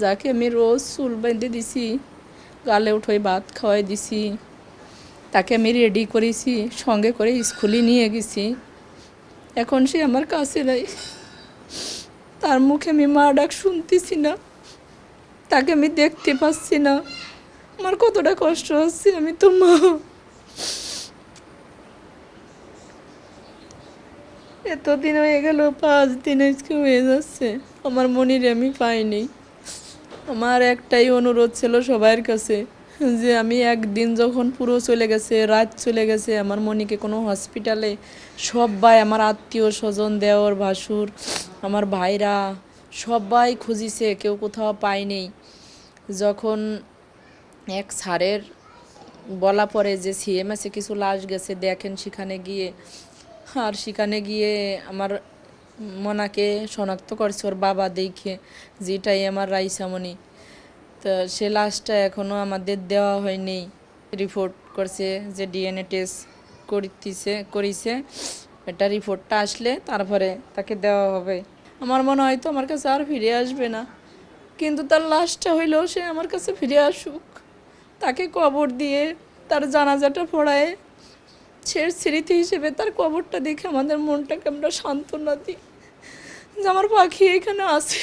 যাকে আমি রোজ চুল বেঁধে দিছি, গালে উঠে ভাত খাওয়াই দিছি, তাকে আমি রেডি করেছি, সঙ্গে করে স্কুলে নিয়ে গেছি। এখন সে আমার কাছে নাই, তার মুখে আমি মা ডাক শুনতেছি না, তাকে আমি দেখতে পাচ্ছি না। আমার কতটা কষ্ট হচ্ছে, আমি তো মা। এতদিন হয়ে গেল, 5 দিন আজকে হয়ে যাচ্ছে, আমার মনিরে আমি পাইনি। আমার একটাই অনুরোধ ছিল সবার কাছে, যে আমি একদিন যখন পুরো চলে গেছে, রাত চলে গেছে, আমার মনিকে কোনো হসপিটালে সবাই, আমার আত্মীয় স্বজন, দেওর ভাসুর, আমার ভাইরা সবাই খুঁজিছে, কেউ কোথাও পায়নি। যখন এক স্যারের বলা পরে যে সিএমএসে কিছু লাশ গেছে, দেখেন সেখানে গিয়ে, আর সেখানে গিয়ে আমার মনাকে শনাক্ত করছে ওর বাবা দেখে, যেটাই আমার রাইসামণি। তো সে লাশটা এখনও আমাদের দেওয়া হয়নি। রিপোর্ট করছে যে ডিএনএ টেস্ট করিছে, এটা রিপোর্টটা আসলে তারপরে তাকে দেওয়া হবে। আমার মনে হয় তো আমার কাছে আর ফিরে আসবে না, কিন্তু তার লাশটা হইলেও সে আমার কাছে ফিরে আসুক, তাকে কবর দিয়ে তার জানাজাটা পড়ায় সে স্মৃতি হিসেবে তার কবরটা দেখে আমাদের মনটাকে আমরা সান্ত্বনা দিই যে আমার পাখি এখানে আছে।